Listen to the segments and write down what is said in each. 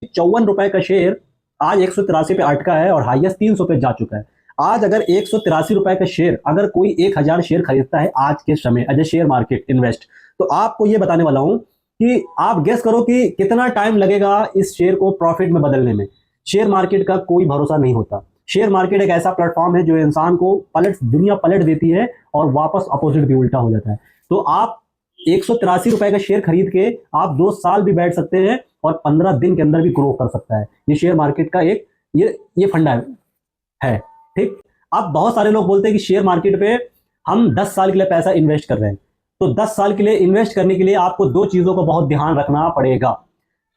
₹54 का शेयर आज 183 पे अटका है और हाईएस्ट 300 पे जा चुका है। आज अगर ₹183 का शेयर अगर कोई 1000 शेयर खरीदता है आज के समय as a share market invest, तो आपको ये बताने वाला हूं कि आप गेस करो कि कितना टाइम लगेगा इस शेयर को प्रॉफिट में बदलने में। शेयर मार्केट का कोई भरोसा नहीं होता। शेयर मार्केट एक ऐसा प्लेटफॉर्म है जो इंसान को दुनिया पलट देती है और वापस अपोजिट भी उल्टा हो जाता है। तो आप ₹183 का शेयर खरीद के आप 2 साल भी बैठ सकते हैं और 15 दिन के अंदर भी ग्रो कर सकता है। ये शेयर मार्केट का एक ये फंडा है। ठीक। अब बहुत सारे लोग बोलते हैं कि शेयर मार्केट पे हम 10 साल के लिए पैसा इन्वेस्ट कर रहे हैं। तो 10 साल के लिए इन्वेस्ट करने के लिए आपको 2 चीजों को बहुत ध्यान रखना पड़ेगा।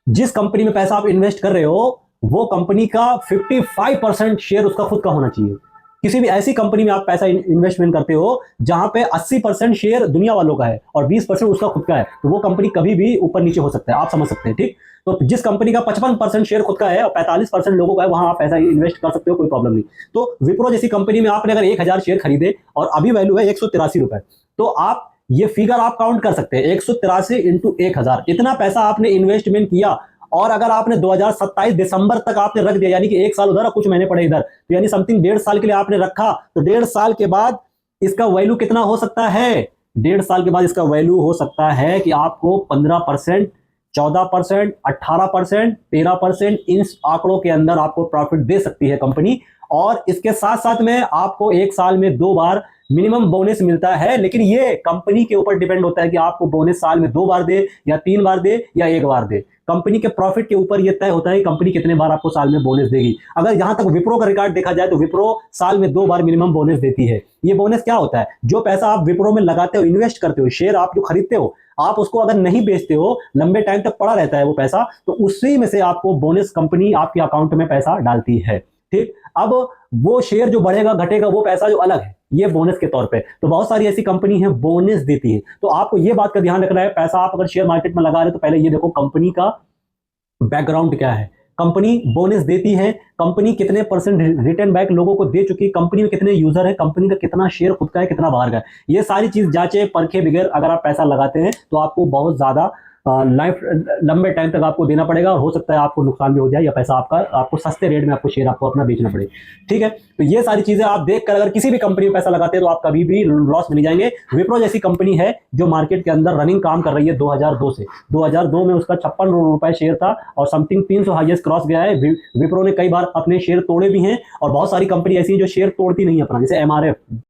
जिस कंपनी में पैसा आप इन्वेस्ट कर रहे हो वो कंपनी का 55% शेयर उसका खुद का होना चाहिए। किसी भी ऐसी कंपनी में आप पैसा इन्वेस्टमेंट करते हो जहां पे 80% शेयर दुनिया वालों का है और 20% उसका खुद का है, तो वो कंपनी कभी भी ऊपर नीचे हो सकता है। आप समझ सकते हैं। ठीक। तो जिस कंपनी का 55% शेयर खुद का है और 45% लोगों का है, वहां आप पैसा इन्वेस्ट कर सकते हो, कोई प्रॉब्लम नहीं। तो विप्रो जैसी कंपनी में आपने अगर 1000 शेयर खरीदे और अभी वैल्यू है ₹183, तो आप ये फिगर आप काउंट कर सकते हैं। 183 इंटू 1000, इतना पैसा आपने इन्वेस्टमेंट किया। और अगर आपने 2027 दिसंबर तक आपने रख दिया, यानी कि 1 साल उधर और कुछ महीने पड़े इधर, तो यानी समथिंग 1.5 साल के लिए आपने रखा, तो 1.5 साल के बाद इसका वैल्यू कितना हो सकता है? 1.5 साल के बाद इसका वैल्यू हो सकता है कि आपको 15%, 14%, 18%, 13% इन आंकड़ों के अंदर आपको प्रॉफिट दे सकती है कंपनी। और इसके साथ साथ में आपको 1 साल में 2 बार मिनिमम बोनस मिलता है, लेकिन ये कंपनी के ऊपर डिपेंड होता है कि आपको बोनस साल में 2 बार दे या 3 बार दे या 1 बार दे। कंपनी के प्रॉफिट के ऊपर यह तय होता है कि कंपनी कितने बार आपको साल में बोनस देगी। अगर यहां तक विप्रो का रिकॉर्ड देखा जाए तो विप्रो साल में 2 बार मिनिमम बोनस देती है। ये बोनस क्या होता है? जो पैसा आप विप्रो में लगाते हो, इन्वेस्ट करते हो, शेयर आप जो खरीदते हो, आप उसको अगर नहीं बेचते हो, लंबे टाइम तक पड़ा रहता है वो पैसा, तो उसी में से आपको बोनस कंपनी आपके अकाउंट में पैसा डालती है। ठीक। अब वो शेयर जो बढ़ेगा घटेगा वो पैसा जो अलग है, ये बोनस के तौर पे। तो बहुत सारी ऐसी कंपनी है बोनस देती है। तो आपको ये बात का ध्यान रखना है, पैसा आप अगर शेयर मार्केट में लगा रहे हो तो पहले ये देखो कंपनी का बैकग्राउंड क्या है। कंपनी बोनस देती है, कंपनी कितने % रिटर्न बैक लोगों को दे चुकी है, कंपनी में कितने यूजर है, कंपनी का कितना शेयर खुद का है, कितना बाहर का है। ये सारी चीज जांचे परखे बगैर अगर आप पैसा लगाते हैं तो आपको बहुत ज्यादा लाइफ लंबे टाइम तक आपको देना पड़ेगा और हो सकता है आपको नुकसान भी हो जाए या पैसा आपको सस्ते रेट में आपको शेयर आपको अपना बेचना पड़े। ठीक है। तो ये सारी चीजें आप देखकर अगर किसी भी कंपनी में पैसा लगाते हैं तो आप कभी भी लॉस में नहीं जाएंगे। विप्रो जैसी कंपनी है जो मार्केट के अंदर रनिंग काम कर रही है 2002 से। 2002 में उसका ₹56 शेयर था और समथिंग 300 हाईएस्ट क्रॉस गया है। विप्रो ने कई बार अपने शेयर तोड़े भी हैं और बहुत सारी कंपनी ऐसी है जो शेयर तोड़ती नहीं है अपना, जैसे MRF